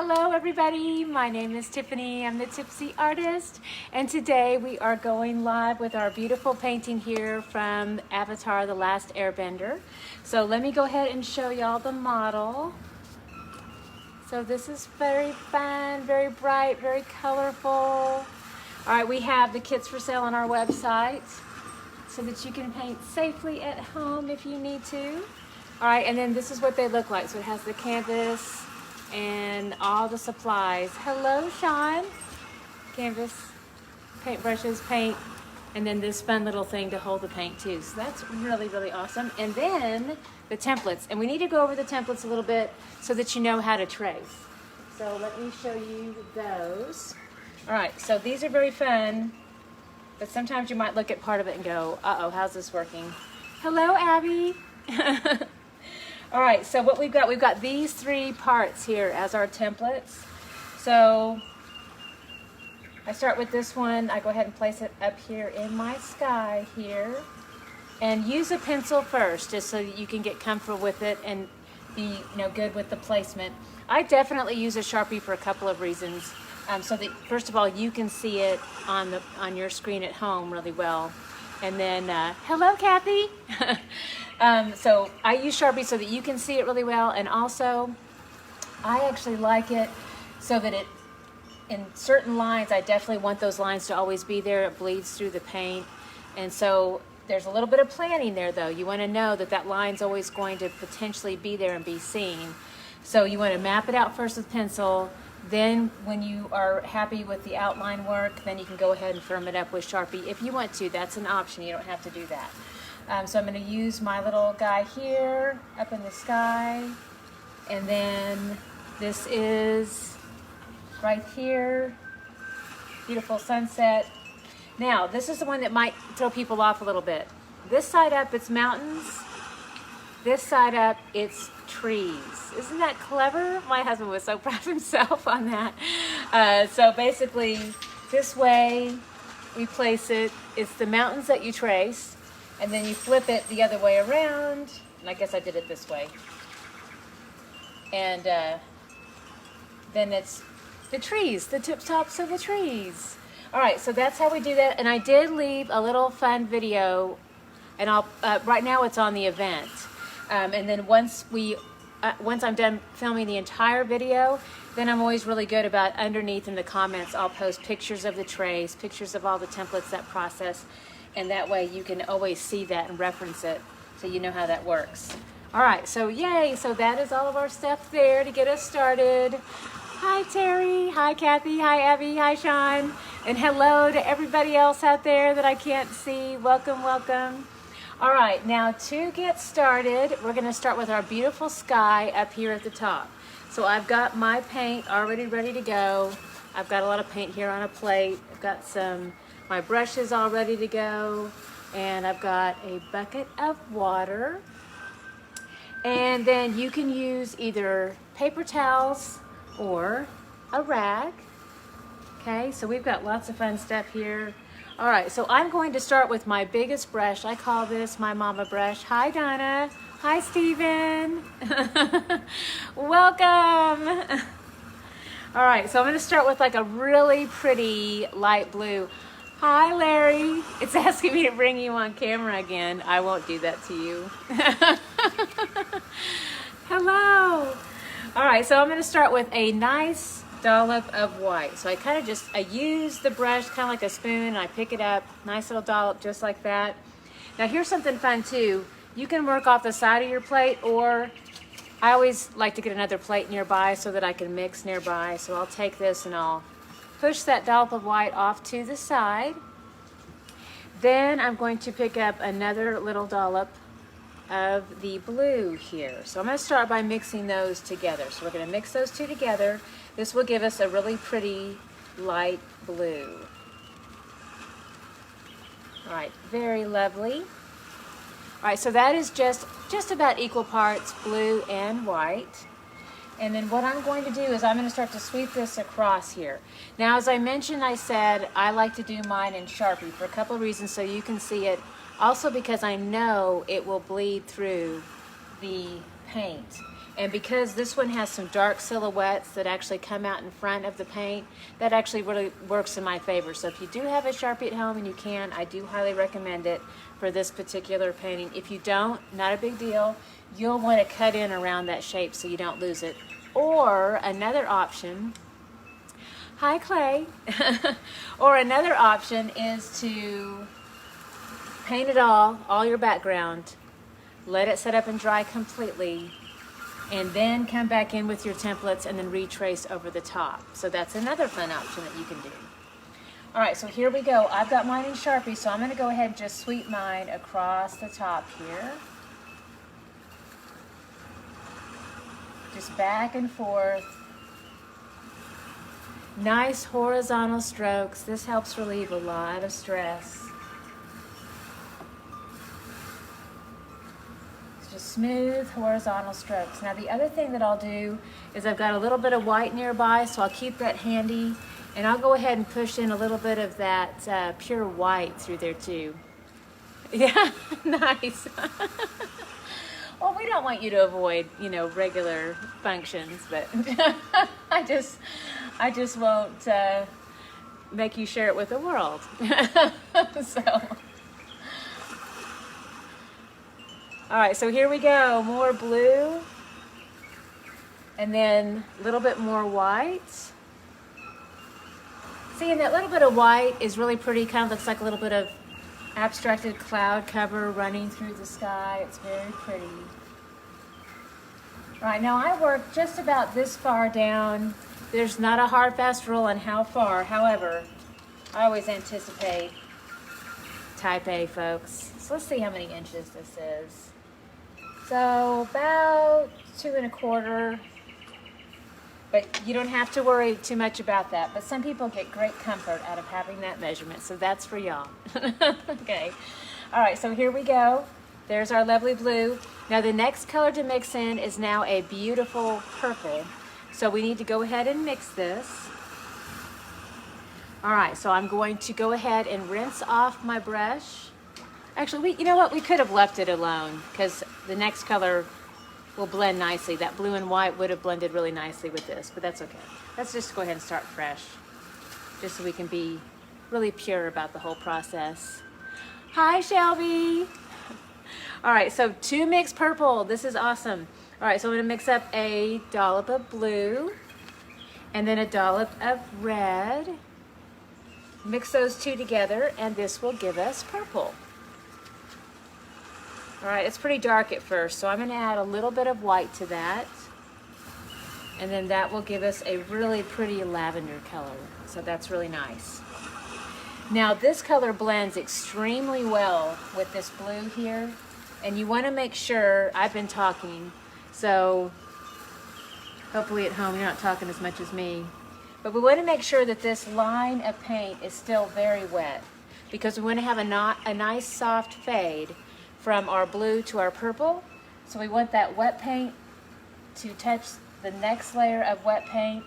Hello everybody, my name is Tiffany, I'm the Tipsy Artist, and today we are going live with our beautiful painting here from Avatar: The Last Airbender. So let me go ahead and show y'all the model. So this is very fun, very bright, very colorful. All right, we have the kits for sale on our website so that you can paint safely at home if you need to. All right, and then this is what they look like. So it has the canvas and all the supplies. Hello, Sean. Canvas, paintbrushes, paint, and then this fun little thing to hold the paint too. So that's really, really awesome. And then the templates. And we need to go over the templates a little bit so that you know how to trace. So let me show you those. All right, so these are very fun, but sometimes you might look at part of it and go, uh-oh, how's this working? Hello, Abby. All right, so what we've got these three parts here as our templates. So I start with this one. I go ahead and place it up here in my sky here. And use a pencil first, just so that you can get comfortable with it and be good with the placement. I definitely use a Sharpie for a couple of reasons. So that first of all, you can see it on your screen at home really well. And then, hello, Kathy. So I use Sharpie so that you can see it really well, and also I actually like it so that in certain lines, I definitely want those lines to always be there. It bleeds through the paint, and so there's a little bit of planning there though. You want to know that that line's always going to potentially be there and be seen. So you want to map it out first with pencil. Then when you are happy with the outline work, then you can go ahead and firm it up with Sharpie if you want to. That's an option. You don't have to do that. So I'm going to use my little guy here up in the sky, and then this is right here, beautiful sunset. Now this is the one that might throw people off a little bit. This side up it's mountains, this side up it's trees. Isn't that clever? My husband was so proud of himself on that. So basically this way we place it, it's the mountains that you trace, and then you flip it the other way around, and I guess I did it this way. And then it's the trees, the tip tops of the trees. All right, so that's how we do that. And I did leave a little fun video, and I'll right now it's on the event. And then once I'm done filming the entire video, then I'm always really good about underneath in the comments, I'll post pictures of the trays, pictures of all the templates that process, and that way you can always see that and reference it so you know how that works. All right, so yay, so that is all of our stuff there to get us started. Hi Terry, hi Kathy, hi Abby, hi Sean, and hello to everybody else out there that I can't see. Welcome, welcome. All right, now to get started, we're gonna start with our beautiful sky up here at the top. So I've got my paint already ready to go. I've got a lot of paint here on a plate. I've got my brushes all ready to go, and I've got a bucket of water. And then you can use either paper towels or a rag. Okay, so we've got lots of fun stuff here. All right, so I'm going to start with my biggest brush. I call this my mama brush. Hi, Donna. Hi, Stephen. Welcome. All right, so I'm going to start with like a really pretty light blue. Hi, Larry. It's asking me to bring you on camera again. I won't do that to you. Hello. All right, so I'm going to start with a nice dollop of white. So I use the brush kind of like a spoon, and I pick it up, nice little dollop just like that. Now here's something fun too. You can work off the side of your plate, or I always like to get another plate nearby so that I can mix nearby. So I'll take this and I'll push that dollop of white off to the side. Then I'm going to pick up another little dollop of the blue here. So I'm going to start by mixing those together. So we're going to mix those two together. This will give us a really pretty light blue. All right, very lovely. All right, so that is just about equal parts blue and white. And then what I'm going to do is I'm going to start to sweep this across here. Now, as I mentioned, I said I like to do mine in Sharpie for a couple of reasons, so you can see it. Also because I know it will bleed through the paint. And because this one has some dark silhouettes that actually come out in front of the paint, that actually really works in my favor. So if you do have a Sharpie at home and you can, I do highly recommend it for this particular painting. If you don't, not a big deal. You'll want to cut in around that shape so you don't lose it. Or another option, hi Clay, or another option is to paint it all your background, let it set up and dry completely, and then come back in with your templates and then retrace over the top. So that's another fun option that you can do. All right, so here we go. I've got mine in Sharpie, so I'm going to go ahead and just sweep mine across the top here. Just back and forth. Nice horizontal strokes. This helps relieve a lot of stress. Just smooth horizontal strokes. Now the other thing that I'll do is I've got a little bit of white nearby, so I'll keep that handy, and I'll go ahead and push in a little bit of that pure white through there too. Yeah, nice. Well, we don't want you to avoid, you know, regular functions, but I just won't make you share it with the world. So. All right, so here we go, more blue, and then a little bit more white. See, and that little bit of white is really pretty, kind of looks like a little bit of abstracted cloud cover running through the sky. It's very pretty. All right, now I work just about this far down. There's not a hard, fast rule on how far. However, I always anticipate type A, folks. So let's see how many inches this is. So about 2 1/4, but you don't have to worry too much about that. But some people get great comfort out of having that measurement, so that's for y'all. Okay, all right, so here we go. There's our lovely blue. Now the next color to mix in is now a beautiful purple. So we need to go ahead and mix this. All right, so I'm going to go ahead and rinse off my brush. Actually, you know what? We could have left it alone because the next color will blend nicely. That blue and white would have blended really nicely with this, but that's okay. Let's just go ahead and start fresh, just so we can be really pure about the whole process. Hi, Shelby. All right, so 2 mixed purple. This is awesome. All right, so I'm gonna mix up a dollop of blue and then a dollop of red. Mix those 2 together, and this will give us purple. All right, it's pretty dark at first, so I'm gonna add a little bit of white to that. And then that will give us a really pretty lavender color. So that's really nice. Now this color blends extremely well with this blue here. And you wanna make sure, I've been talking, so hopefully at home you're not talking as much as me. But we wanna make sure that this line of paint is still very wet, because we wanna have a nice soft fade from our blue to our purple. So we want that wet paint to touch the next layer of wet paint,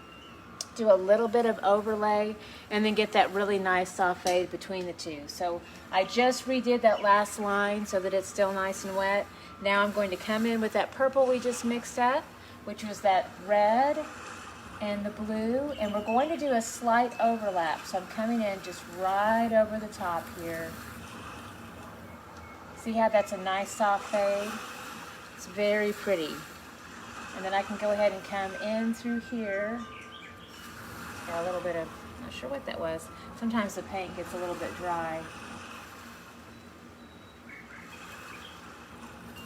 do a little bit of overlay, and then get that really nice soft fade between the two. So I just redid that last line so that it's still nice and wet. Now I'm going to come in with that purple we just mixed up, which was that red and the blue, and we're going to do a slight overlap. So I'm coming in just right over the top here. See how that's a nice soft fade? It's very pretty. And then I can go ahead and come in through here. Got a little bit of, not sure what that was. Sometimes the paint gets a little bit dry.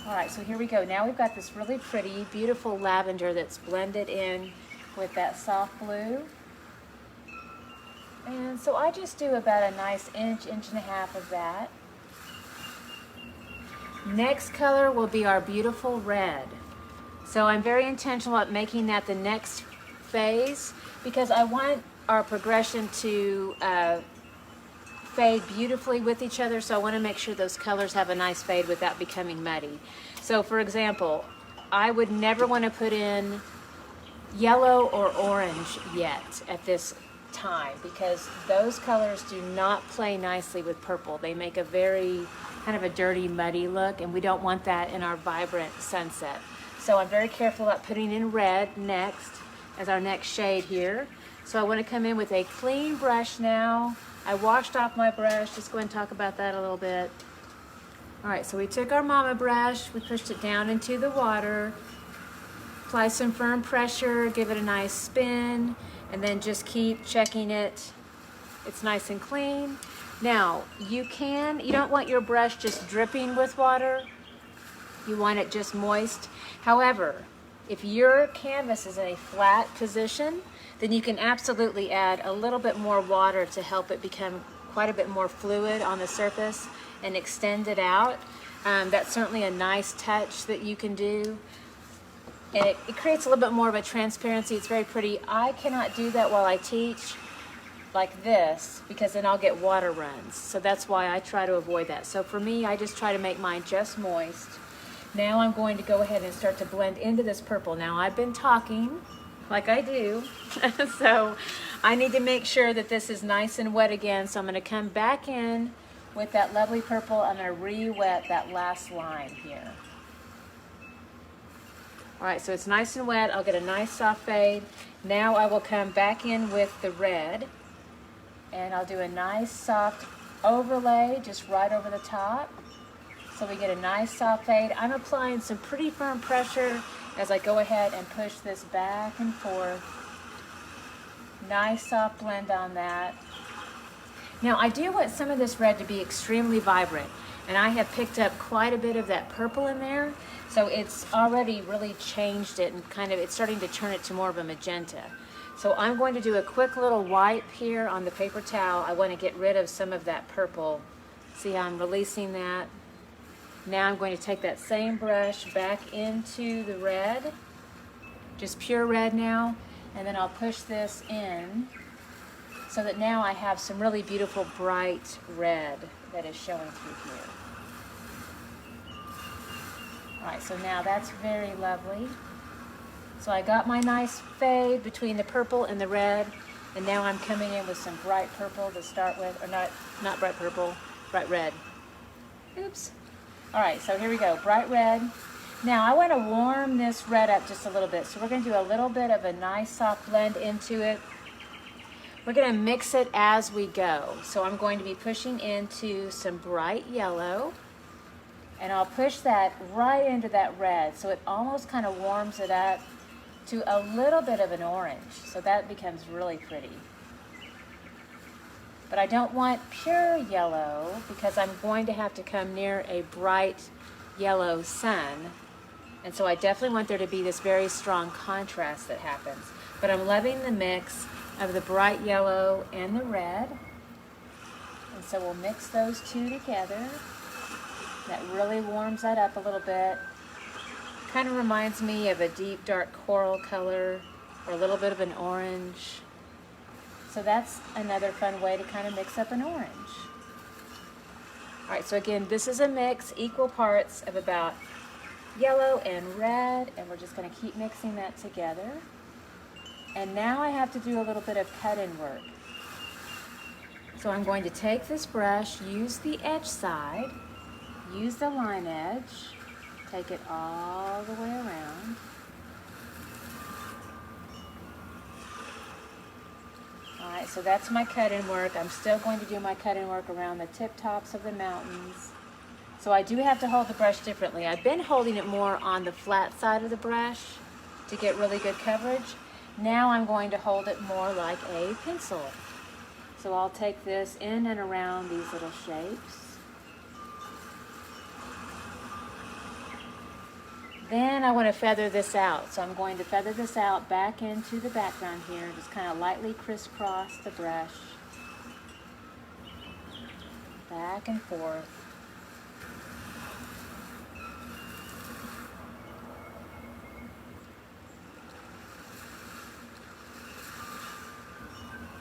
All right, so here we go. Now we've got this really pretty, beautiful lavender that's blended in with that soft blue. And so I just do about a nice inch, inch and a half of that. Next color will be our beautiful red. So I'm very intentional about making that the next phase, because I want our progression to fade beautifully with each other. So I want to make sure those colors have a nice fade without becoming muddy. So for example, I would never want to put in yellow or orange yet at this time, because those colors do not play nicely with purple. They make a very kind of a dirty, muddy look, and we don't want that in our vibrant sunset. So I'm very careful about putting in red next as our next shade here. So I want to come in with a clean brush now. I washed off my brush. Just go ahead and talk about that a little bit. All right, so we took our mama brush, we pushed it down into the water, apply some firm pressure, give it a nice spin, and then just keep checking it. It's nice and clean. Now, you don't want your brush just dripping with water. You want it just moist. However, if your canvas is in a flat position, then you can absolutely add a little bit more water to help it become quite a bit more fluid on the surface and extend it out. That's certainly a nice touch that you can do. And it creates a little bit more of a transparency. It's very pretty. I cannot do that while I teach like this because then I'll get water runs. So that's why I try to avoid that. So for me, I just try to make mine just moist. Now I'm going to go ahead and start to blend into this purple. Now I've been talking like I do, so I need to make sure that this is nice and wet again. So I'm going to come back in with that lovely purple. I'm going to re-wet that last line here. All right, so it's nice and wet. I'll get a nice soft fade. Now I will come back in with the red, and I'll do a nice soft overlay just right over the top. So we get a nice soft fade. I'm applying some pretty firm pressure as I go ahead and push this back and forth. Nice soft blend on that. Now I do want some of this red to be extremely vibrant, and I have picked up quite a bit of that purple in there, so it's already really changed it and it's starting to turn it to more of a magenta. So I'm going to do a quick little wipe here on the paper towel. I want to get rid of some of that purple. See how I'm releasing that? Now I'm going to take that same brush back into the red, just pure red now, and then I'll push this in so that now I have some really beautiful bright red that is showing through here. All right, so now that's very lovely. So I got my nice fade between the purple and the red, and now I'm coming in with some bright purple to start with, or not bright purple, bright red. Oops. All right, so here we go, bright red. Now I want to warm this red up just a little bit. So we're going to do a little bit of a nice soft blend into it. We're going to mix it as we go. So I'm going to be pushing into some bright yellow, and I'll push that right into that red. So it almost kind of warms it up to a little bit of an orange. So that becomes really pretty. But I don't want pure yellow because I'm going to have to come near a bright yellow sun. And so I definitely want there to be this very strong contrast that happens. But I'm loving the mix of the bright yellow and the red. And so we'll mix those two together. That really warms that up a little bit. Kind of reminds me of a deep dark coral color or a little bit of an orange. So that's another fun way to kind of mix up an orange. All right, so again, this is a mix, equal parts of about yellow and red, and we're just going to keep mixing that together. And now I have to do a little bit of cut-in work. So I'm going to take this brush, use the edge side, use the line edge, take it all the way around. Alright, so that's my cut-in work. I'm still going to do my cut-in work around the tip tops of the mountains. So I do have to hold the brush differently. I've been holding it more on the flat side of the brush to get really good coverage. Now I'm going to hold it more like a pencil. So I'll take this in and around these little shapes. Then I want to feather this out. So I'm going to feather this out back into the background here. Just kind of lightly crisscross the brush. Back and forth.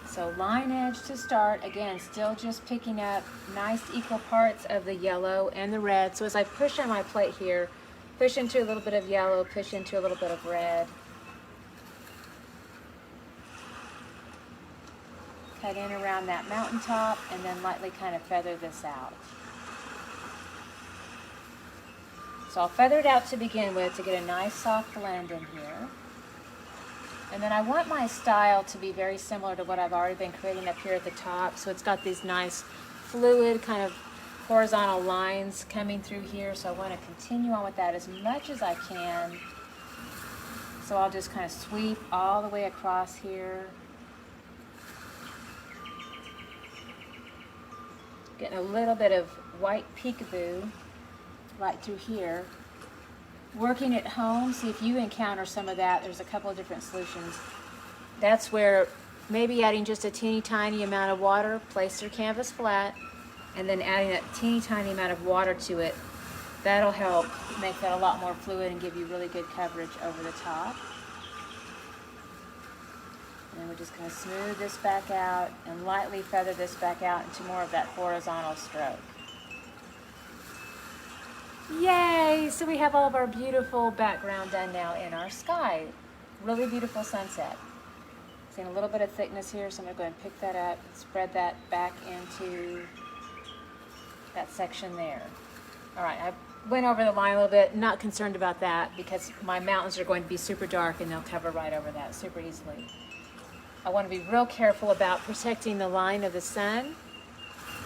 So line edge to start. Again, still just picking up nice equal parts of the yellow and the red. So as I push on my plate here, push into a little bit of yellow, push into a little bit of red. Cut in around that mountaintop and then lightly kind of feather this out. So I'll feather it out to begin with to get a nice soft blend in here. And then I want my style to be very similar to what I've already been creating up here at the top. So it's got these nice fluid kind of horizontal lines coming through here. So I want to continue on with that as much as I can. So I'll just kind of sweep all the way across here. Getting a little bit of white peekaboo right through here. Working at home, see if you encounter some of that. There's a couple of different solutions. That's where maybe adding just a teeny tiny amount of water, place your canvas flat, and then adding a teeny tiny amount of water to it. That'll help make that a lot more fluid and give you really good coverage over the top. And then we're just going to smooth this back out and lightly feather this back out into more of that horizontal stroke. Yay! So we have all of our beautiful background done now in our sky. Really beautiful sunset. Seeing a little bit of thickness here, so I'm going to go ahead and pick that up and spread that back into that section there. All right, I went over the line a little bit, not concerned about that because my mountains are going to be super dark and they'll cover right over that super easily. I want to be real careful about protecting the line of the sun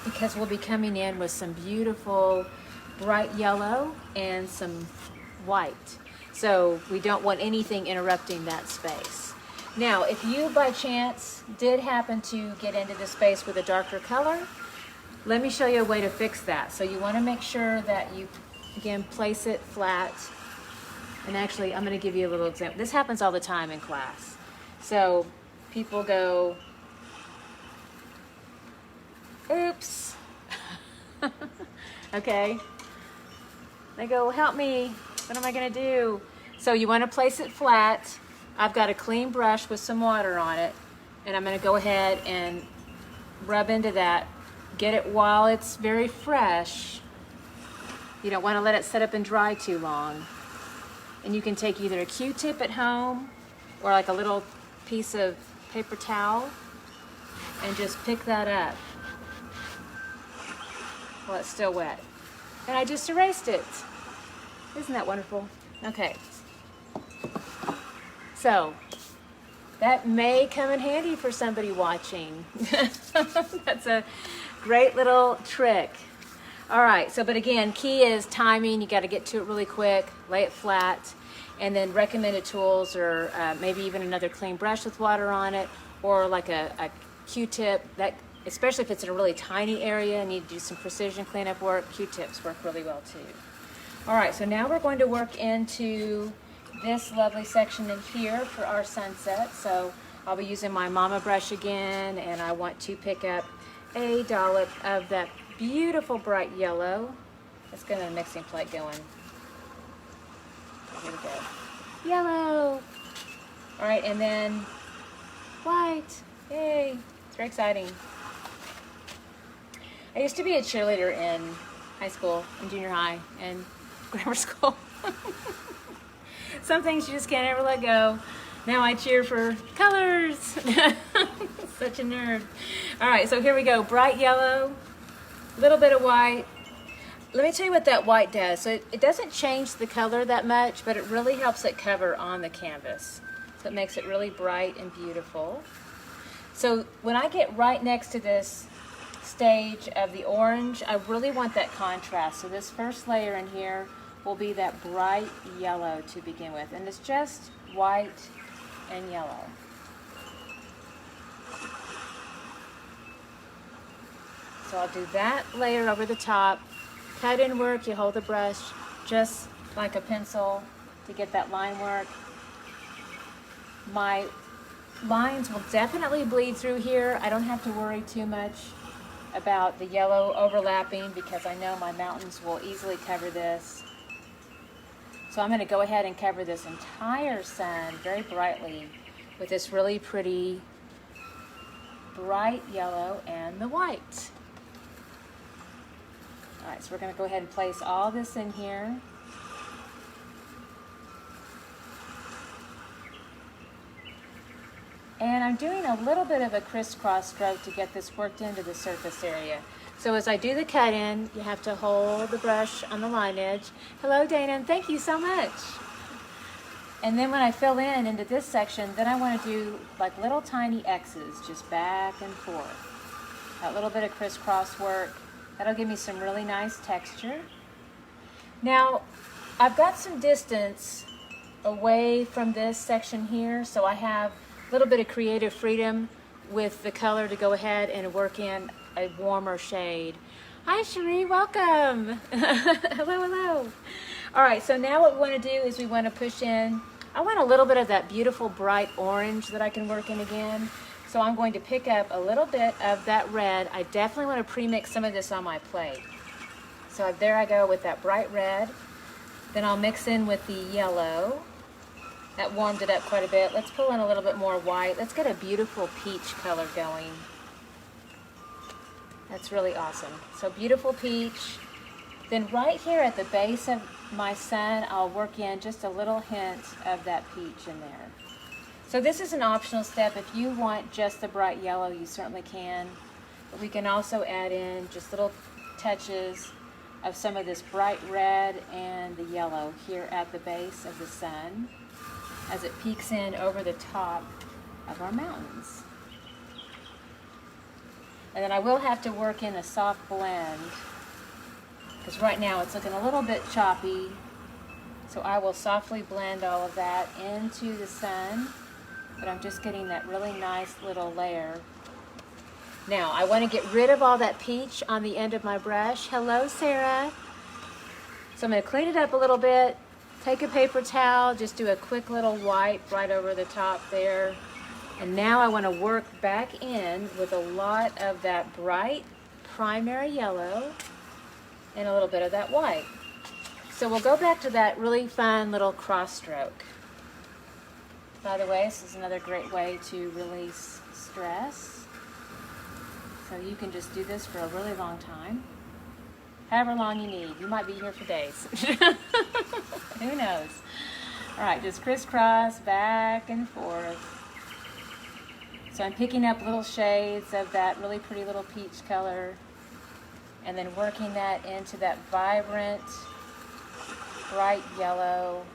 because we'll be coming in with some beautiful bright yellow and some white. So we don't want anything interrupting that space. Now, if you by chance did happen to get into the space with a darker color, let me show you a way to fix that. So you want to make sure that you, again, place it flat. And actually, I'm going to give you a little example. This happens all the time in class. So people go, oops. Okay. They go, help me. What am I going to do? So you want to place it flat. I've got a clean brush with some water on it. And I'm going to go ahead and rub into that. Get it while it's very fresh. You don't want to let it set up and dry too long. And you can take either a Q-tip at home or like a little piece of paper towel and just pick that up while it's still wet. And I just erased it. Isn't that wonderful? Okay. So that may come in handy for somebody watching. That's a great little trick. All right, so but again, key is timing. You got to get to it really quick, lay it flat, and then recommended tools or maybe even another clean brush with water on it, or like a Q-tip. That, especially if it's in a really tiny area and you need to do some precision cleanup work, Q-tips work really well too. All right, so now we're going to work into this lovely section in here for our sunset. So I'll be using my mama brush again, and I want to pick up a dollop of that beautiful bright yellow. Let's get a mixing plate going. Here we go. Yellow. All right, and then white. Yay, it's very exciting. I used to be a cheerleader in high school and junior high and grammar school. Some things you just can't ever let go. Now I cheer for colors. Such a nerd. All right, so here we go. Bright yellow, a little bit of white. Let me tell you what that white does. So it doesn't change the color that much, but it really helps it cover on the canvas. So it makes it really bright and beautiful. So when I get right next to this stage of the orange, I really want that contrast. So this first layer in here will be that bright yellow to begin with. And it's just white and yellow. So I'll do that layer over the top. Cut in work, you hold the brush just like a pencil to get that line work. My lines will definitely bleed through here. I don't have to worry too much about the yellow overlapping because I know my mountains will easily cover this. So I'm going to go ahead and cover this entire sun very brightly with this really pretty bright yellow and the white. All right, so we're going to go ahead and place all this in here. And I'm doing a little bit of a crisscross stroke to get this worked into the surface area. So as I do the cut in, you have to hold the brush on the line edge. Hello, Dana, and thank you so much. And then when I fill in into this section, then I want to do like little tiny X's, just back and forth. That little bit of crisscross work, that'll give me some really nice texture. Now, I've got some distance away from this section here, so I have a little bit of creative freedom with the color to go ahead and work in a warmer shade. Hi Cherie, welcome. Hello, hello. All right, so now what we want to do is we want to push in, I want a little bit of that beautiful bright orange that I can work in again. So I'm going to pick up a little bit of that red. I definitely want to pre-mix some of this on my plate. So there I go with that bright red. Then I'll mix in with the yellow. That warmed it up quite a bit. Let's pull in a little bit more white. Let's get a beautiful peach color going. That's really awesome. So beautiful peach. Then right here at the base of my sun, I'll work in just a little hint of that peach in there. So this is an optional step. If you want just the bright yellow, you certainly can. But we can also add in just little touches of some of this bright red and the yellow here at the base of the sun as it peeks in over the top of our mountains. And then I will have to work in a soft blend because right now it's looking a little bit choppy. So I will softly blend all of that into the sun, but I'm just getting that really nice little layer. Now I want to get rid of all that peach on the end of my brush. Hello, Sarah. So I'm going to clean it up a little bit. Take a paper towel, just do a quick little wipe right over the top there. And now I want to work back in with a lot of that bright primary yellow and a little bit of that white. So we'll go back to that really fun little cross stroke. By the way, this is another great way to release stress. So you can just do this for a really long time. However long you need. You might be here for days. Who knows? All right, just crisscross back and forth. So I'm picking up little shades of that really pretty little peach color and then working that into that vibrant, bright yellow.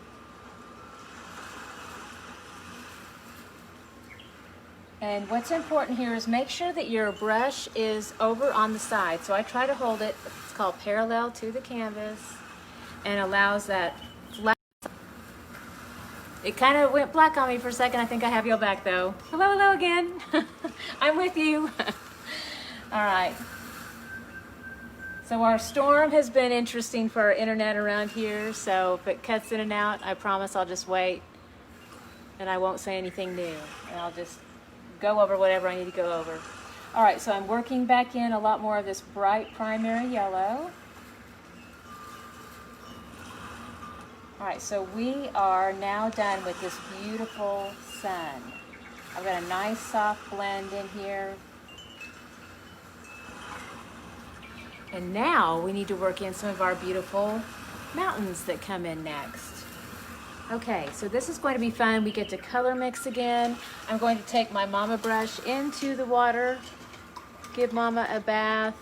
And what's important here is make sure that your brush is over on the side. So I try to hold it, it's called parallel to the canvas, and allows that flat. It kind of went black on me for a second. I think I have you back though. Hello, hello again. I'm with you. All right. So our storm has been interesting for our internet around here. So if it cuts in and out, I promise I'll just wait and I won't say anything new. And I'll just go over whatever I need to go over. All right, so I'm working back in a lot more of this bright primary yellow. All right, so we are now done with this beautiful sun. I've got a nice soft blend in here. And now we need to work in some of our beautiful mountains that come in next. Okay, so this is going to be fun. We get to color mix again. I'm going to take my mama brush into the water, give mama a bath,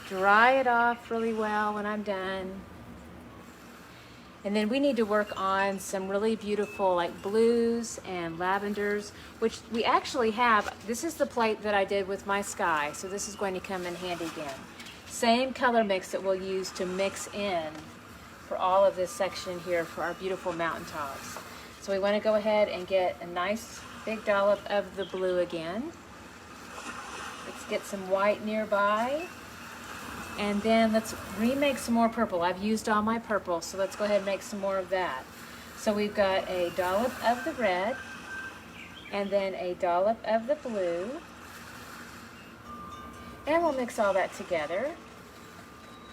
dry it off really well when I'm done. And then we need to work on some really beautiful like blues and lavenders, which we actually have. This is the plate that I did with my sky, so this is going to come in handy again. Same color mix that we'll use to mix in for all of this section here for our beautiful mountaintops. So we want to go ahead and get a nice big dollop of the blue again. Let's get some white nearby. And then let's remake some more purple. I've used all my purple, so let's go ahead and make some more of that. So we've got a dollop of the red, and then a dollop of the blue. And we'll mix all that together.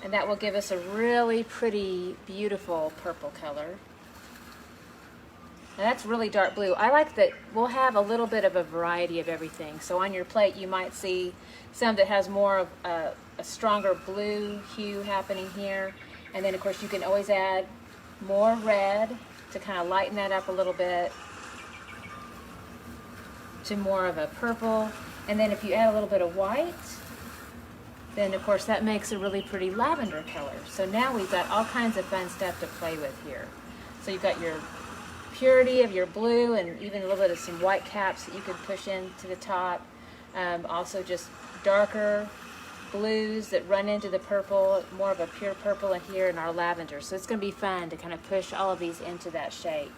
And that will give us a really pretty, beautiful purple color. Now that's really dark blue. I like that we'll have a little bit of a variety of everything. So on your plate you might see some that has more of a stronger blue hue happening here. And then of course you can always add more red to kind of lighten that up a little bit. to more of a purple. And then if you add a little bit of white, then of course that makes a really pretty lavender color. So now we've got all kinds of fun stuff to play with here. So you've got your purity of your blue and even a little bit of some white caps that you can push into the top. Also just darker blues that run into the purple, more of a pure purple in here, and our lavender. So it's going to be fun to kind of push all of these into that shape.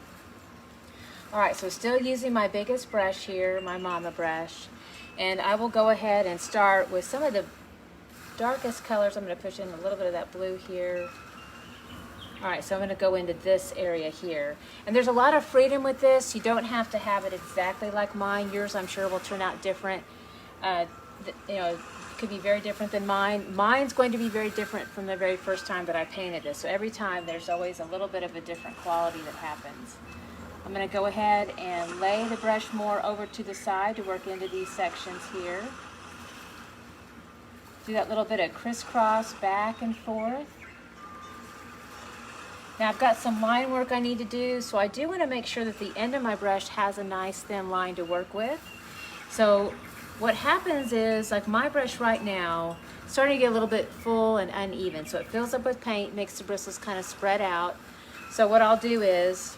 Alright, so still using my biggest brush here, my mama brush, and I will go ahead and start with some of the darkest colors. I'm going to push in a little bit of that blue here. Alright, so I'm going to go into this area here. And there's a lot of freedom with this. You don't have to have it exactly like mine. Yours, I'm sure, will turn out different. You know, could be very different than mine. Mine's going to be very different from the very first time that I painted this. So every time there's always a little bit of a different quality that happens. I'm going to go ahead and lay the brush more over to the side to work into these sections here. Do that little bit of crisscross back and forth. Now I've got some line work I need to do, so I do want to make sure that the end of my brush has a nice thin line to work with. So what happens is, like my brush right now, starting to get a little bit full and uneven. So it fills up with paint, makes the bristles kind of spread out. So what I'll do is,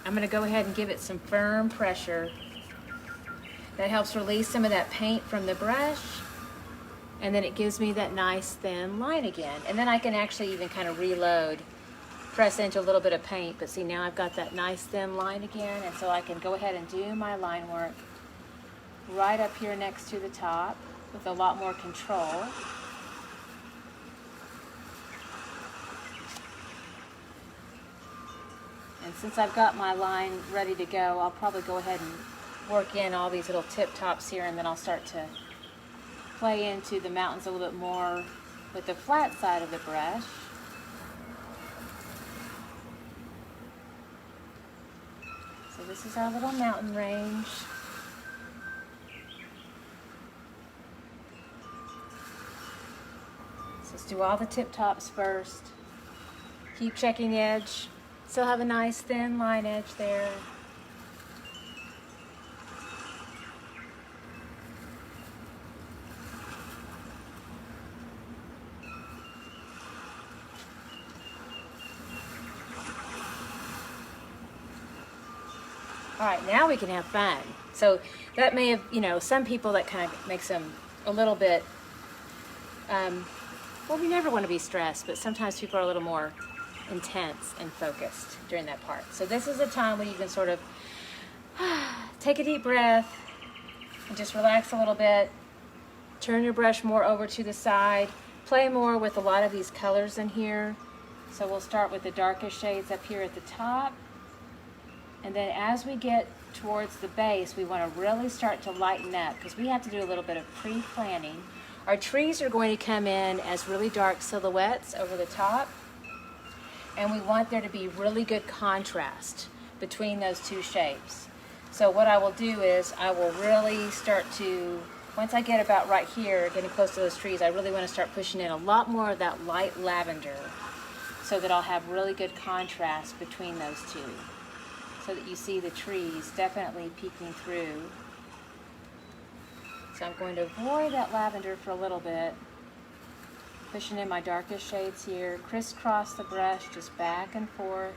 I'm going to go ahead and give it some firm pressure. That helps release some of that paint from the brush. And then it gives me that nice thin line again. And then I can actually even kind of reload, press into a little bit of paint. But see, now I've got that nice thin line again. And so I can go ahead and do my line work right up here next to the top with a lot more control. And since I've got my line ready to go, I'll probably go ahead and work in all these little tip tops here, and then I'll start to play into the mountains a little bit more with the flat side of the brush. So this is our little mountain range. So let's do all the tip tops first. Keep checking the edge. Still have a nice thin line edge there. All right, now we can have fun. So that may have, you know, some people that kind of makes them a little bit, well, we never want to be stressed, but sometimes people are a little more intense and focused during that part. So this is a time when you can sort of take a deep breath and just relax a little bit. Turn your brush more over to the side. Play more with a lot of these colors in here. So we'll start with the darkest shades up here at the top. And then as we get towards the base, we want to really start to lighten up because we have to do a little bit of pre-planning. Our trees are going to come in as really dark silhouettes over the top. And we want there to be really good contrast between those two shapes. So what I will do is I will really start to, once I get about right here, getting close to those trees, I really want to start pushing in a lot more of that light lavender so that I'll have really good contrast between those two. So that you see the trees definitely peeking through. So I'm going to avoid that lavender for a little bit. Pushing in my darkest shades here, crisscross the brush just back and forth.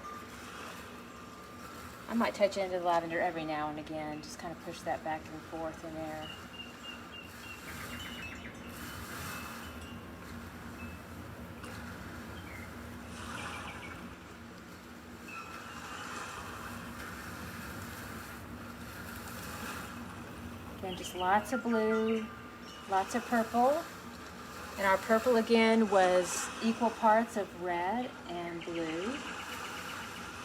I might touch into the lavender every now and again, just kind of push that back and forth in there. Again, just lots of blue, lots of purple. And our purple again was equal parts of red and blue.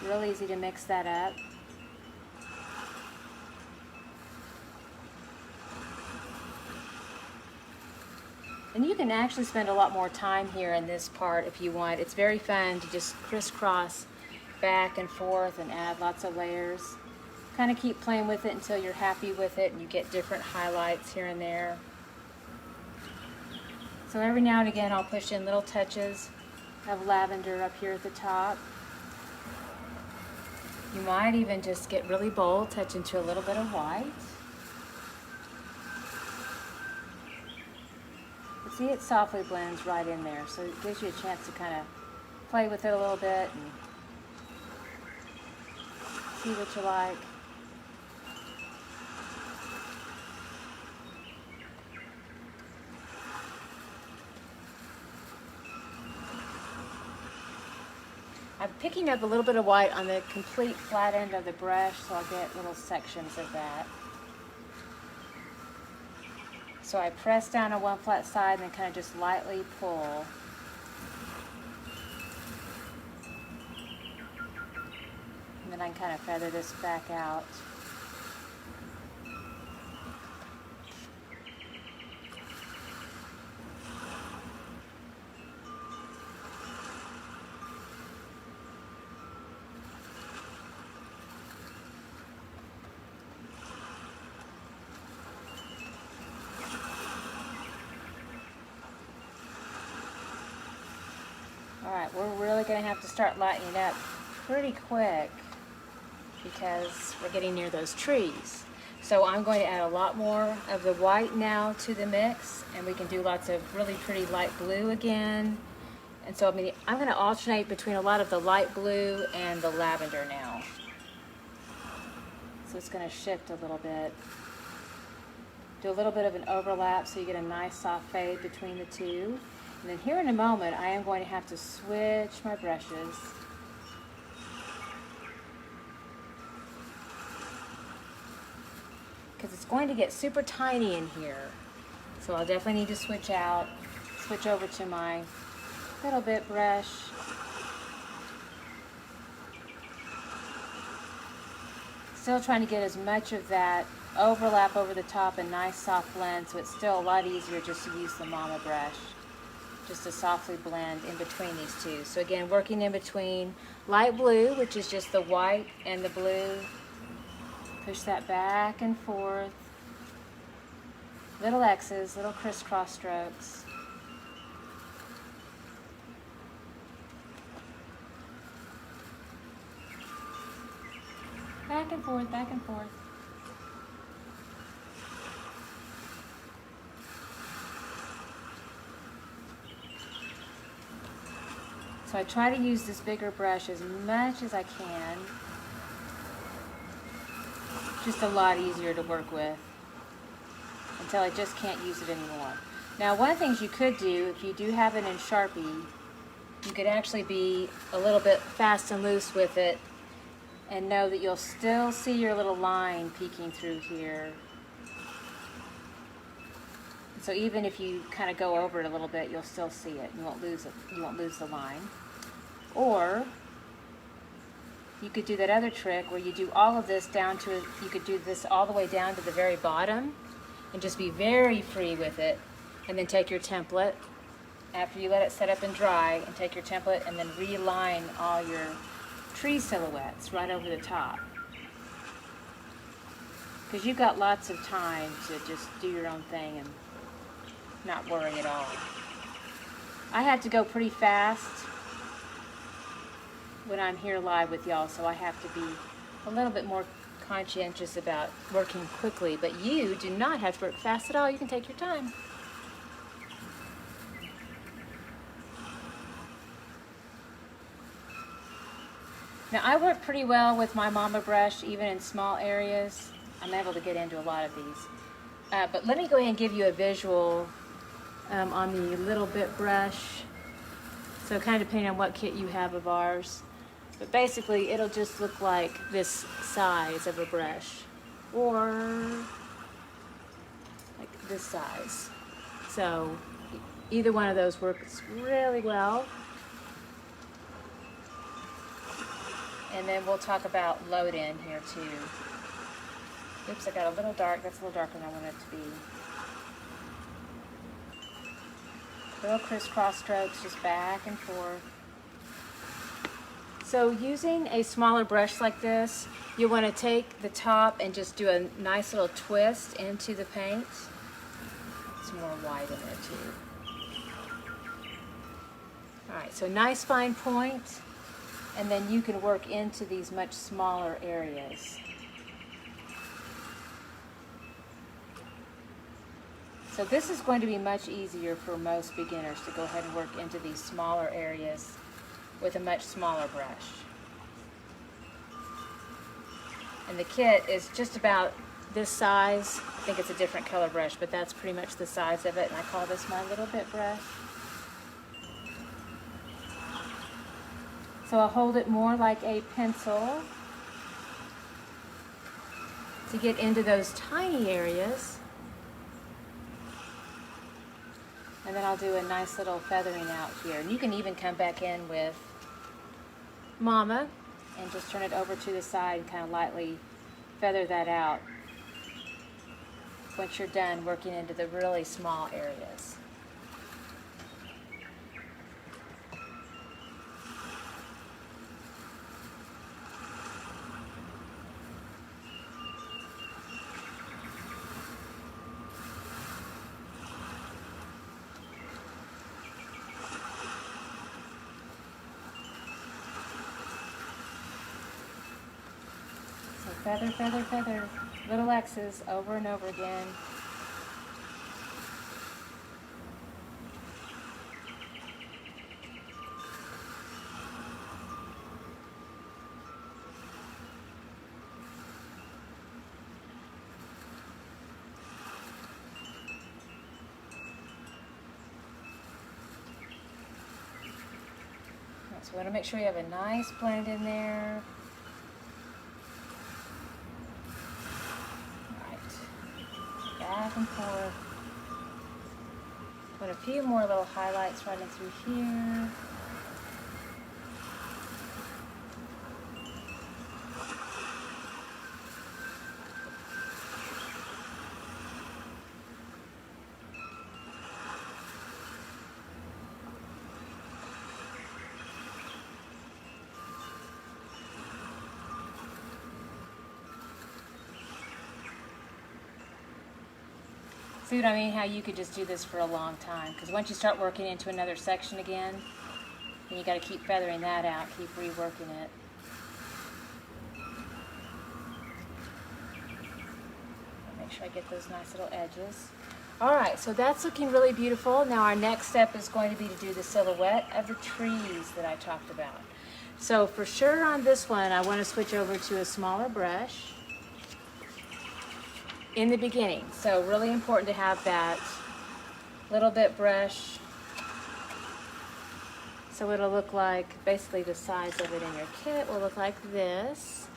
Real easy to mix that up. And you can actually spend a lot more time here in this part if you want. It's very fun to just crisscross back and forth and add lots of layers. Kind of keep playing with it until you're happy with it and you get different highlights here and there. So every now and again I'll push in little touches of lavender up here at the top. You might even just get really bold, touch into a little bit of white. See, it softly blends right in there, so it gives you a chance to kind of play with it a little bit and see what you like. I'm picking up a little bit of white on the complete flat end of the brush, so I'll get little sections of that. So I press down on one flat side and then kind of just lightly pull. And then I can kind of feather this back out. Alright, we're really going to have to start lightening up pretty quick because we're getting near those trees. So I'm going to add a lot more of the white now to the mix, and we can do lots of really pretty light blue again. And so I'm going to alternate between a lot of the light blue and the lavender now. So it's going to shift a little bit. Do a little bit of an overlap so you get a nice soft fade between the two. And then here in a moment, I am going to have to switch my brushes. Because it's going to get super tiny in here. So I'll definitely need to switch over to my little bit brush. Still trying to get as much of that overlap over the top and nice soft blend, so it's still a lot easier just to use the mama brush. Just to softly blend in between these two. So again, working in between light blue, which is just the white and the blue. Push that back and forth. Little X's, little crisscross strokes. Back and forth, back and forth. So I try to use this bigger brush as much as I can. Just a lot easier to work with until I just can't use it anymore. Now, one of the things you could do, if you do have it in Sharpie, you could actually be a little bit fast and loose with it and know that you'll still see your little line peeking through here. So even if you kind of go over it a little bit, you'll still see it. You won't lose it. You won't lose the line. Or you could do that other trick where you do all of this down to, you could do this all the way down to the very bottom and just be very free with it, and then take your template after you let it set up and dry, and take your template and then reline all your tree silhouettes right over the top. Because you've got lots of time to just do your own thing and not worry at all. I had to go pretty fast when I'm here live with y'all, so I have to be a little bit more conscientious about working quickly, but you do not have to work fast at all. You can take your time. Now, I work pretty well with my mama brush, even in small areas. I'm able to get into a lot of these. But let me go ahead and give you a visual on the little bit brush. So kind of depending on what kit you have of ours. But basically, it'll just look like this size of a brush, or like this size. So either one of those works really well. And then we'll talk about load in here too. Oops, I got a little dark. That's a little darker than I want it to be. Little crisscross strokes, just back and forth. So using a smaller brush like this, you want to take the top and just do a nice little twist into the paint. Some more white in there too. Alright, so nice fine point, and then you can work into these much smaller areas. So this is going to be much easier for most beginners to go ahead and work into these smaller areas with a much smaller brush. And the kit is just about this size. I think it's a different color brush, but that's pretty much the size of it, and I call this my little bit brush. So I'll hold it more like a pencil to get into those tiny areas. And then I'll do a nice little feathering out here. And you can even come back in with Mama and just turn it over to the side and kind of lightly feather that out once you're done working into the really small areas. Feather, feather, feather, little X's over and over again. So we want to make sure you have a nice blend in there. Back and forth. Put a few more little highlights running through here. See what I mean? How you could just do this for a long time. Because once you start working into another section again, then you got to keep feathering that out, keep reworking it. Make sure I get those nice little edges. Alright, so that's looking really beautiful. Now our next step is going to be to do the silhouette of the trees that I talked about. So for sure on this one, I want to switch over to a smaller brush in the beginning. So really important to have that little bit brush. So it'll look like, basically the size of it in your kit will look like this.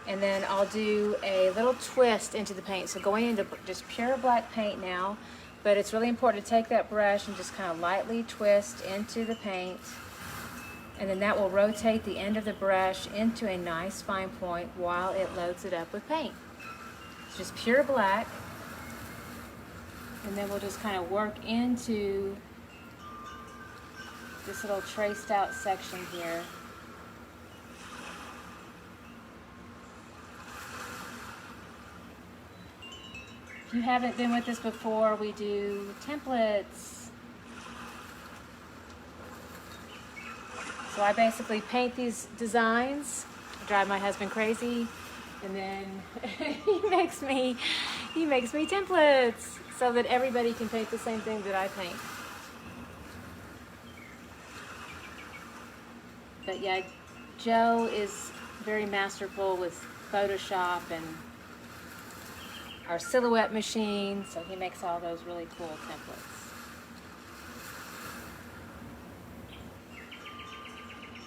And then I'll do a little twist into the paint. So going into just pure black paint now, but it's really important to take that brush and just kind of lightly twist into the paint. And then that will rotate the end of the brush into a nice fine point while it loads it up with paint. Just pure black, and then we'll just kind of work into this little traced out section here. If you haven't been with us before, we do templates. So I basically paint these designs, drive my husband crazy, and then he makes me templates so that everybody can paint the same thing that I paint. But yeah, Joe is very masterful with Photoshop and our silhouette machine, so he makes all those really cool templates.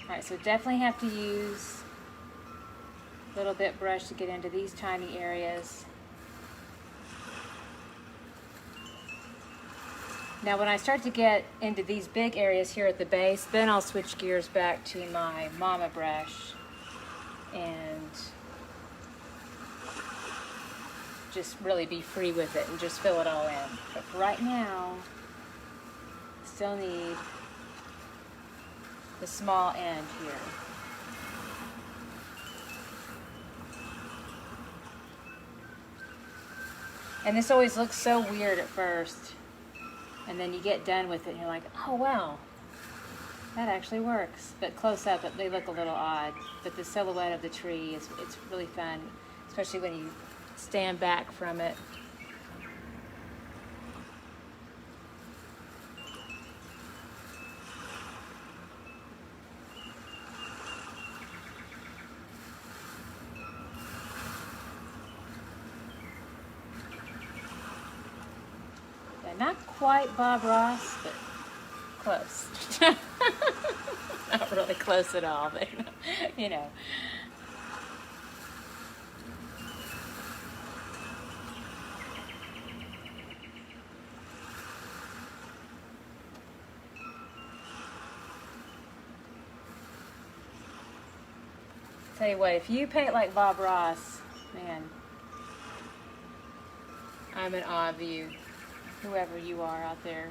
Alright, so definitely have to use little bit brush to get into these tiny areas. Now when I start to get into these big areas here at the base, then I'll switch gears back to my Mama brush and just really be free with it and just fill it all in. But for right now, still need the small end here. And this always looks so weird at first, and then you get done with it and you're like, oh wow, that actually works. But close up, they look a little odd. But the silhouette of the tree, it's really fun, especially when you stand back from it. Not quite Bob Ross, but close. Not really close at all, but you know. Tell you what, if you paint like Bob Ross, man, I'm in awe of you, whoever you are out there.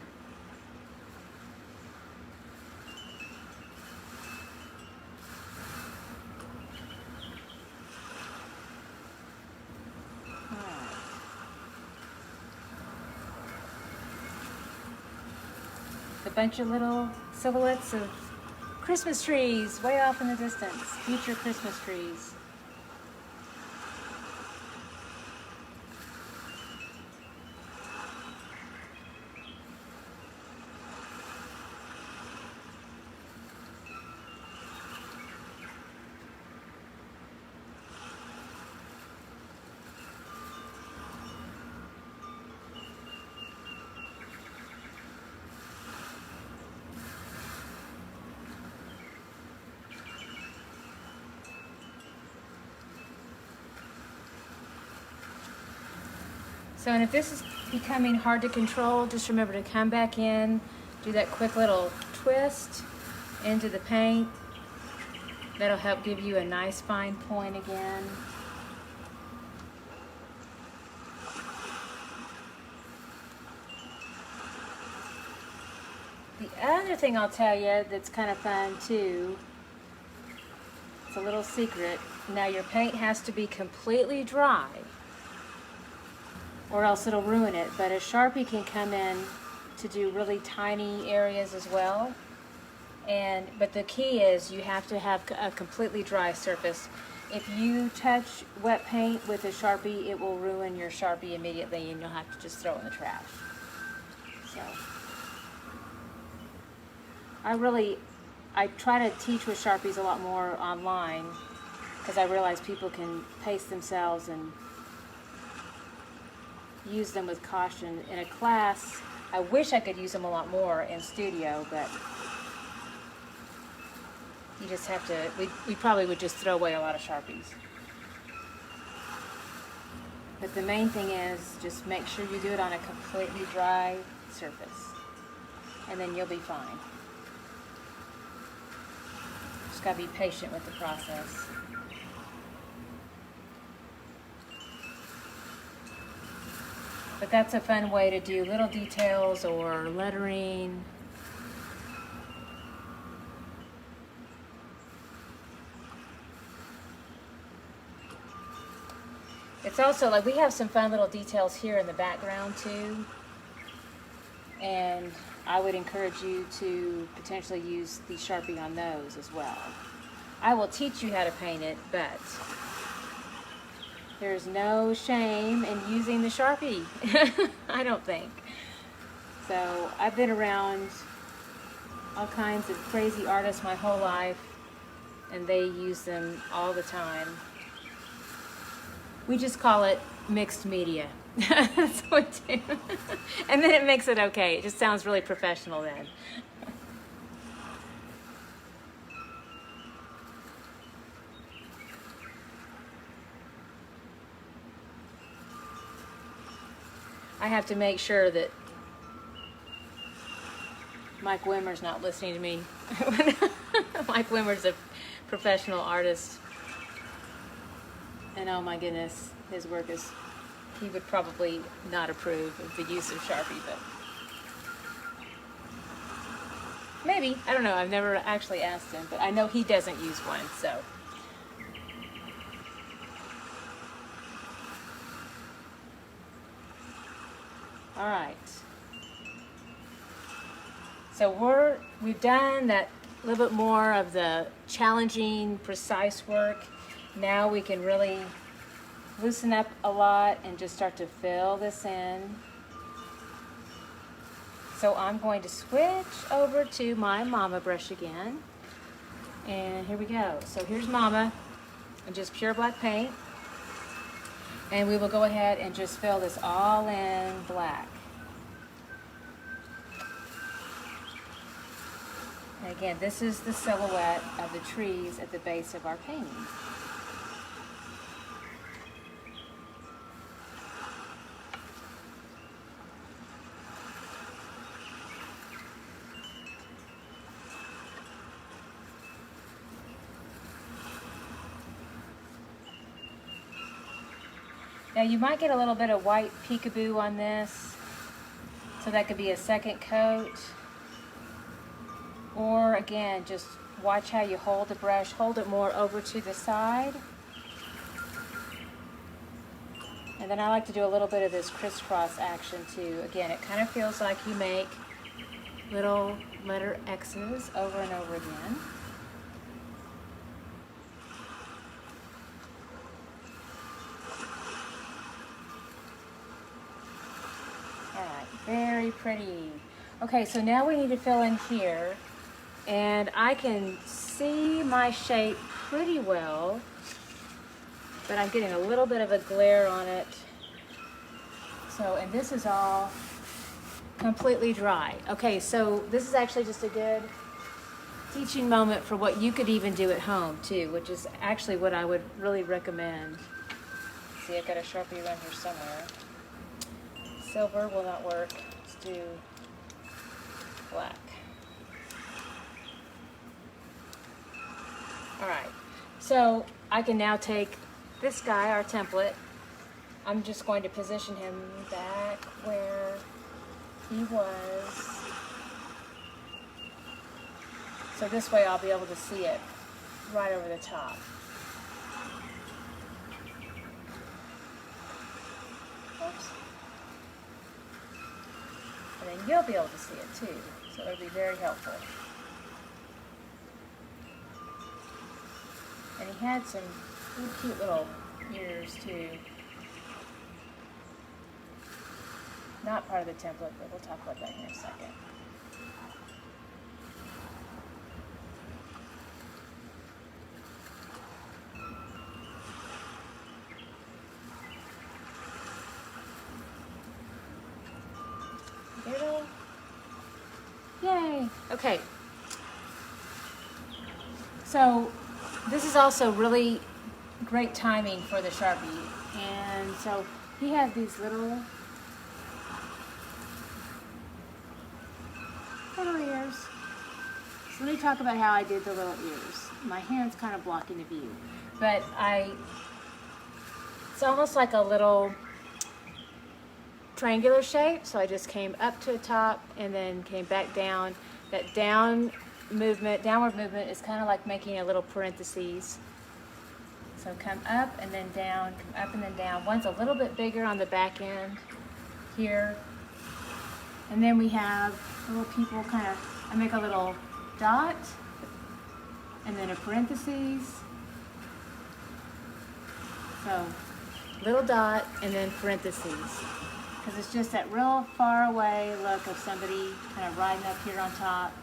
A bunch of little silhouettes of Christmas trees way off in the distance, future Christmas trees. So, and if this is becoming hard to control, just remember to come back in, do that quick little twist into the paint. That'll help give you a nice fine point again. The other thing I'll tell you that's kind of fun too, it's a little secret. Now your paint has to be completely dry, or else it'll ruin it. But a Sharpie can come in to do really tiny areas as well. But the key is you have to have a completely dry surface. If you touch wet paint with a Sharpie, it will ruin your Sharpie immediately and you'll have to just throw it in the trash. So, I try to teach with Sharpies a lot more online because I realize people can paste themselves and use them with caution. In a class, I wish I could use them a lot more in studio, but you just have to, we probably would just throw away a lot of Sharpies. But the main thing is just make sure you do it on a completely dry surface, and then you'll be fine. Just gotta be patient with the process. But that's a fun way to do little details or lettering. It's also like we have some fun little details here in the background too. And I would encourage you to potentially use the Sharpie on those as well. I will teach you how to paint it, but there's no shame in using the Sharpie, I don't think. So I've been around all kinds of crazy artists my whole life, and they use them all the time. We just call it mixed media. That's what we do. And then it makes it okay. It just sounds really professional then. I have to make sure that Mike Wimmer's not listening to me. Mike Wimmer's a professional artist. And oh my goodness, his work is, he would probably not approve of the use of Sharpie, but maybe, I don't know, I've never actually asked him, but I know he doesn't use one, so. All right. So we've done that little bit more of the challenging, precise work. Now we can really loosen up a lot and just start to fill this in. So I'm going to switch over to my Mama brush again. And here we go. So here's Mama, and just pure black paint. And we will go ahead and just fill this all in black. And again, this is the silhouette of the trees at the base of our painting. Now you might get a little bit of white peekaboo on this, so that could be a second coat. Or again, just watch how you hold the brush. Hold it more over to the side. And then I like to do a little bit of this crisscross action too. Again, it kind of feels like you make little letter X's over and over again. Very pretty. Okay, so now we need to fill in here, and I can see my shape pretty well, but I'm getting a little bit of a glare on it. So, and this is all completely dry. Okay, so this is actually just a good teaching moment for what you could even do at home too, which is actually what I would really recommend. See, I've got a Sharpie around here somewhere. Silver will not work. Let's do black. All right, so I can now take this guy, our template. I'm just going to position him back where he was. So this way I'll be able to see it right over the top. Oops. And then you'll be able to see it too, so it'll be very helpful. And he had some really cute little ears too. Not part of the template, but we'll talk about that in a second. Yay! Okay. So this is also really great timing for the Sharpie. And so he has these little ears. So let me talk about how I did the little ears. My hand's kind of blocking the view. But it's almost like a little triangular shape, so I just came up to the top and then came back down. That downward movement is kind of like making a little parentheses. So come up and then down, come up and then down. One's a little bit bigger on the back end here. And then we have little people I make a little dot and then a parentheses. So little dot and then parentheses. Because it's just that real far away look of somebody kind of riding up here on top.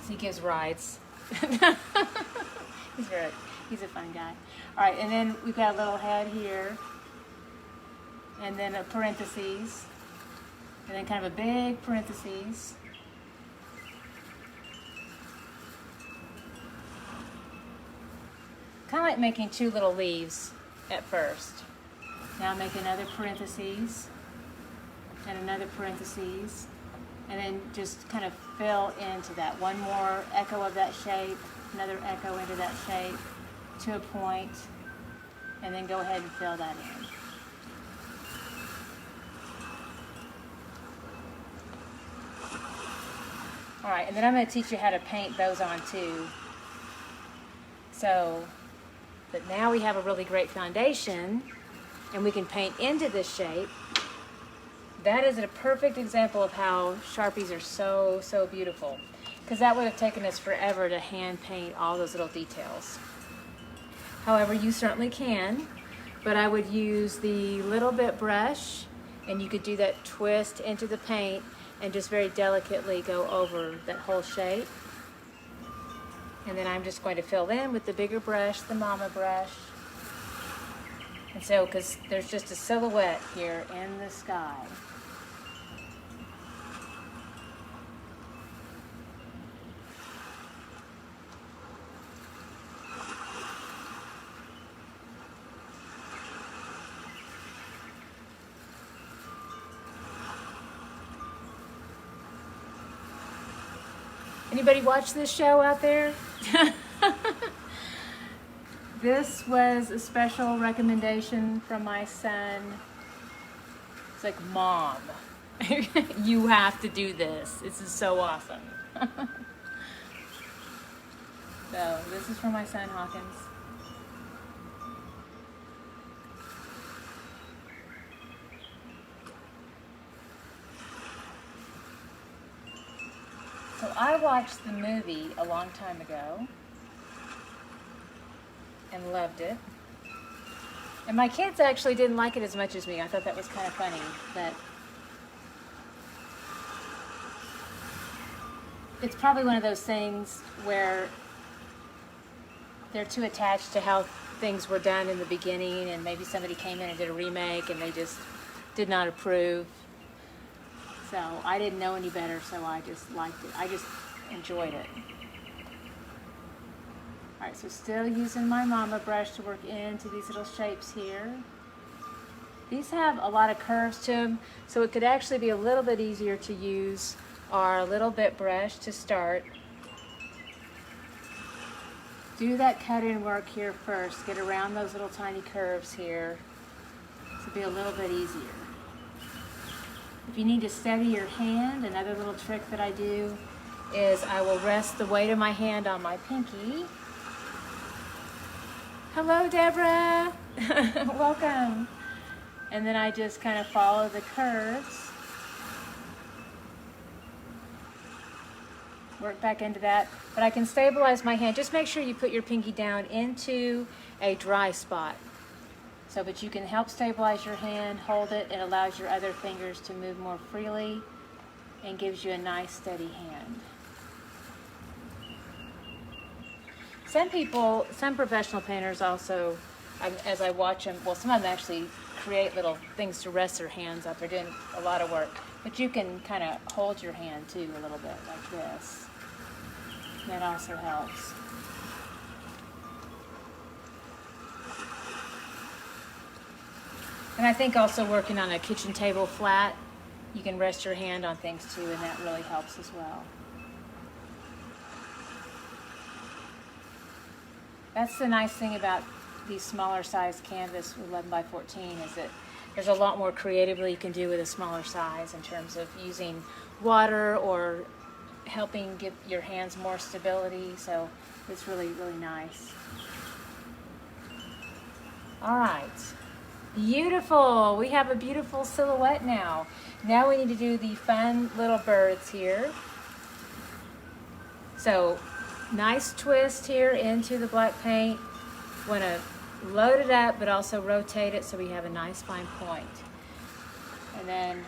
So he gives rides. He's a fun guy. All right, and then we've got a little head here, and then a parentheses, and then kind of a big parentheses. Kind of like making two little leaves at first. Now make another parentheses, and another parentheses, and then just kind of fill into that. One more echo of that shape, another echo into that shape to a point, and then go ahead and fill that in. All right, and then I'm going to teach you how to paint those on too. So, but now we have a really great foundation, and we can paint into this shape. That is a perfect example of how Sharpies are so, so beautiful, because that would have taken us forever to hand paint all those little details. However, you certainly can, but I would use the little bit brush, and you could do that twist into the paint and just very delicately go over that whole shape. And then I'm just going to fill in with the bigger brush, the mama brush. And so, because there's just a silhouette here in the sky. Anybody watch this show out there? This was a special recommendation from my son. It's like, Mom, you have to do this. This is so awesome. So this is from my son, Hawkins. So I watched the movie a long time ago and loved it. And my kids actually didn't like it as much as me. I thought that was kind of funny, but it's probably one of those things where they're too attached to how things were done in the beginning, and maybe somebody came in and did a remake and they just did not approve. So I didn't know any better, so I just liked it. I just enjoyed it. All right, so still using my mama brush to work into these little shapes here. These have a lot of curves to them, so it could actually be a little bit easier to use our little bit brush to start. Do that cut-in work here first. Get around those little tiny curves here. This will be a little bit easier. If you need to steady your hand, another little trick that I do is I will rest the weight of my hand on my pinky. Hello, Deborah. Welcome. And then I just kind of follow the curves. Work back into that. But I can stabilize my hand. Just make sure you put your pinky down into a dry spot. So, but you can help stabilize your hand, hold it. It allows your other fingers to move more freely and gives you a nice steady hand. Some people, some professional painters also, as I watch them, well, some of them actually create little things to rest their hands up. They're doing a lot of work. But you can kind of hold your hand too a little bit like this. That also helps. And I think also working on a kitchen table flat, you can rest your hand on things too, and that really helps as well. That's the nice thing about these smaller size canvas with 11 by 14 is that there's a lot more creatively you can do with a smaller size in terms of using water or helping give your hands more stability. So it's really, really nice. All right. Beautiful. We have a beautiful silhouette now. Now we need to do the fun little birds here. So nice twist here into the black paint. Want to load it up but also rotate it so we have a nice fine point. And then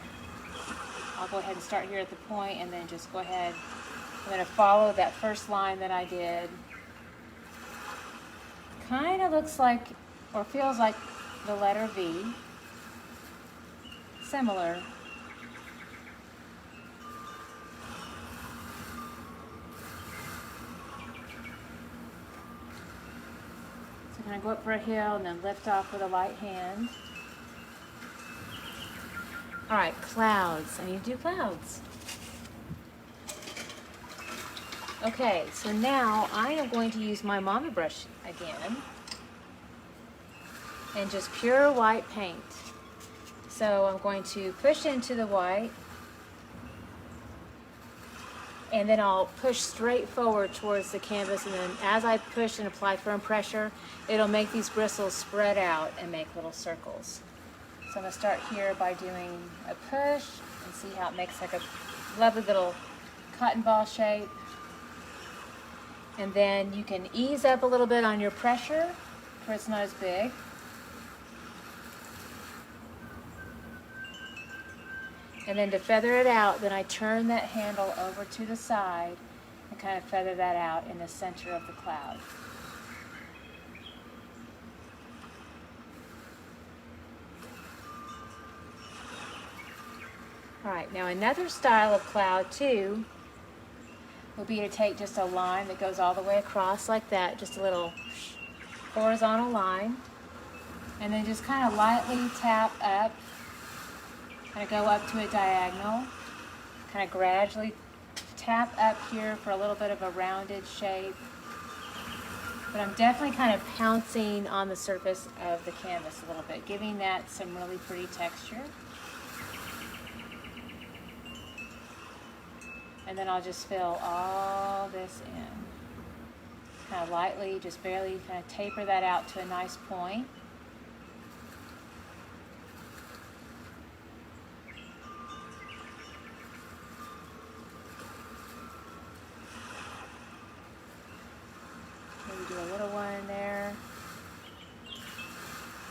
I'll go ahead and start here at the point and then just go ahead. I'm going to follow that first line that I did. Kind of looks like or feels like the letter V. Similar. So I'm going to go up for a hill and then lift off with a light hand. All right, clouds. I need to do clouds. Okay, so now I am going to use my mama brush again and just pure white paint. So I'm going to push into the white and then I'll push straight forward towards the canvas, and then as I push and apply firm pressure, it'll make these bristles spread out and make little circles. So I'm going to start here by doing a push and see how it makes like a lovely little cotton ball shape. And then you can ease up a little bit on your pressure where it's not as big. And then to feather it out, then I turn that handle over to the side and kind of feather that out in the center of the cloud. All right, now another style of cloud too will be to take just a line that goes all the way across like that, just a little horizontal line, and then just kind of lightly tap up, kind of go up to a diagonal, kind of gradually tap up here for a little bit of a rounded shape. But I'm definitely kind of pouncing on the surface of the canvas a little bit, giving that some really pretty texture. And then I'll just fill all this in. Kind of lightly, just barely kind of taper that out to a nice point. Maybe do a little one in there.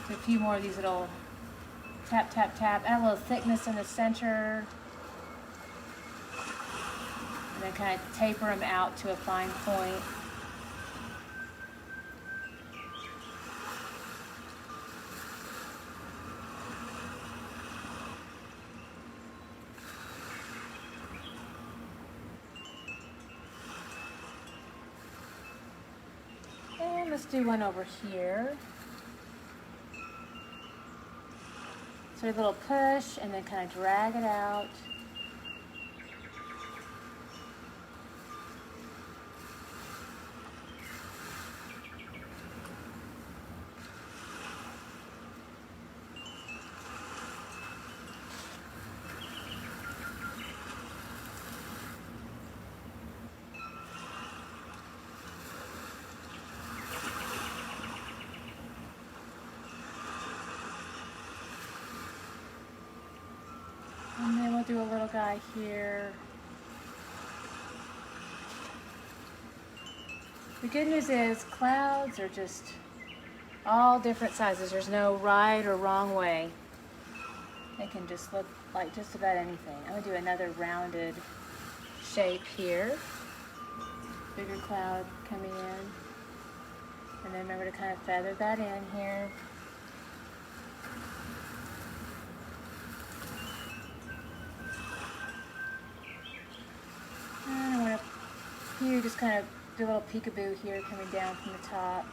Do a few more of these little tap, tap, tap. Add a little thickness in the center. And then kind of taper them out to a fine point. And let's do one over here. So a little push and then kind of drag it out. And then we'll do a little guy here. The good news is clouds are just all different sizes. There's no right or wrong way. They can just look like just about anything. I'm gonna do another rounded shape here. Bigger cloud coming in. And then remember to kind of feather that in here. Here, just kind of do a little peekaboo here coming down from the top.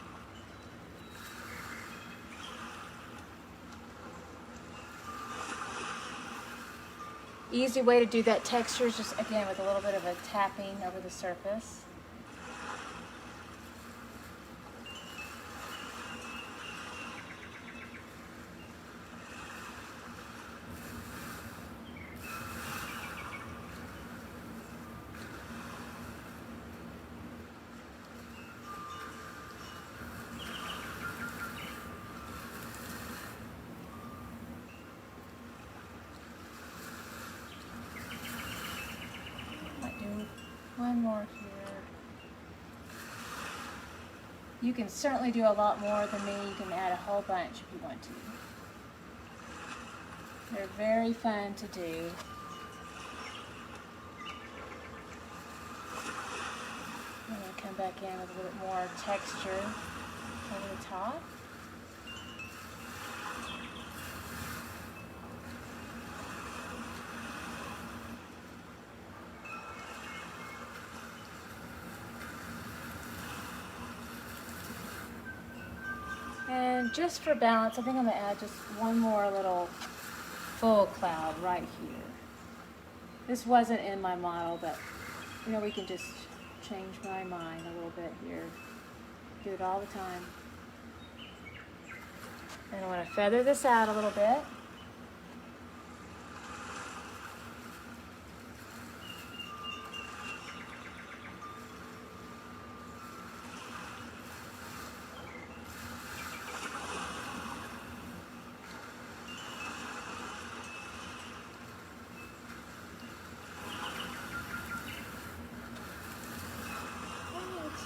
Easy way to do that texture is just, again, with a little bit of a tapping over the surface. One more here. You can certainly do a lot more than me. You can add a whole bunch if you want to. They're very fun to do. I'm going to come back in with a little bit more texture over the top. And just for balance, I think I'm going to add just one more little full cloud right here. This wasn't in my model, but you know, we can just change my mind a little bit here. Do it all the time. And I want to feather this out a little bit.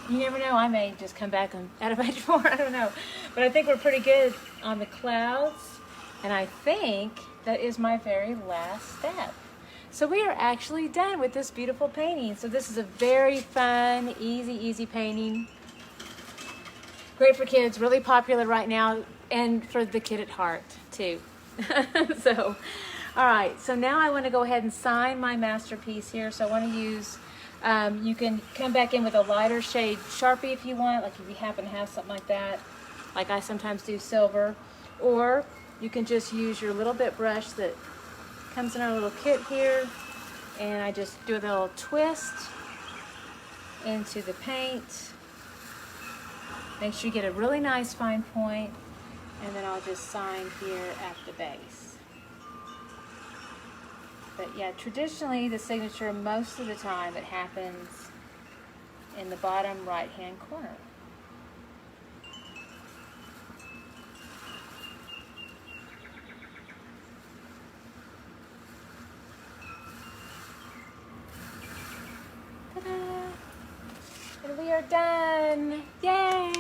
You never know, I may just come back and add a bunch more, I don't know. But I think we're pretty good on the clouds, and I think that is my very last step. So we are actually done with this beautiful painting. So this is a very fun, easy painting. Great for kids, really popular right now, and for the kid at heart too. So, all right, so now I want to go ahead and sign my masterpiece here. So I want to use, you can come back in with a lighter shade Sharpie if you want, like if you happen to have something like that, like I sometimes do silver, or you can just use your little bit brush that comes in our little kit here And I just do a little twist into the paint. Make sure you get a really nice fine point, and then I'll just sign here at the base. But yeah, traditionally the signature, most of the time it happens in the bottom right hand corner. Ta-da! And we are done! Yay!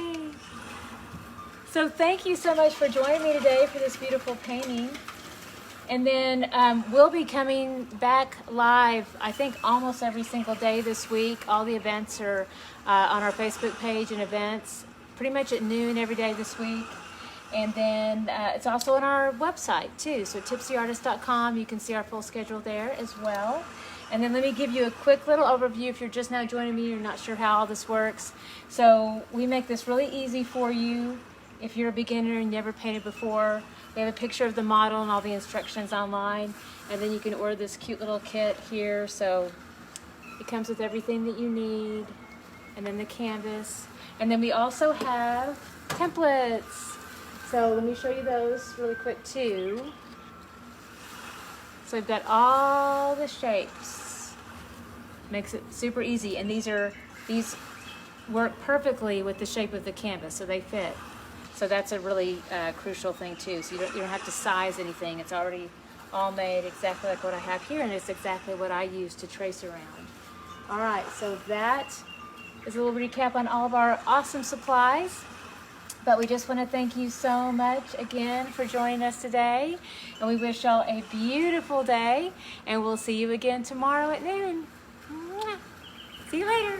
So thank you so much for joining me today for this beautiful painting. And then we'll be coming back live, I think, almost every single day this week. All the events are on our Facebook page and events, pretty much at noon every day this week. And then it's also on our website too, so tipsyartist.com. You can see our full schedule there as well. And then let me give you a quick little overview if you're just now joining me, you're not sure how all this works. So we make this really easy for you if you're a beginner and never painted before. We have a picture of the model and all the instructions online, and then you can order this cute little kit here. So it comes with everything that you need, and then the canvas. And then we also have templates. So let me show you those really quick too. So we've got all the shapes. Makes it super easy, and these work perfectly with the shape of the canvas, so they fit. So that's a really crucial thing too. So you don't have to size anything. It's already all made exactly like what I have here, and it's exactly what I use to trace around. All right, so that is a little recap on all of our awesome supplies. But we just want to thank you so much again for joining us today. And we wish y'all a beautiful day, and we'll see you again tomorrow at noon. See you later.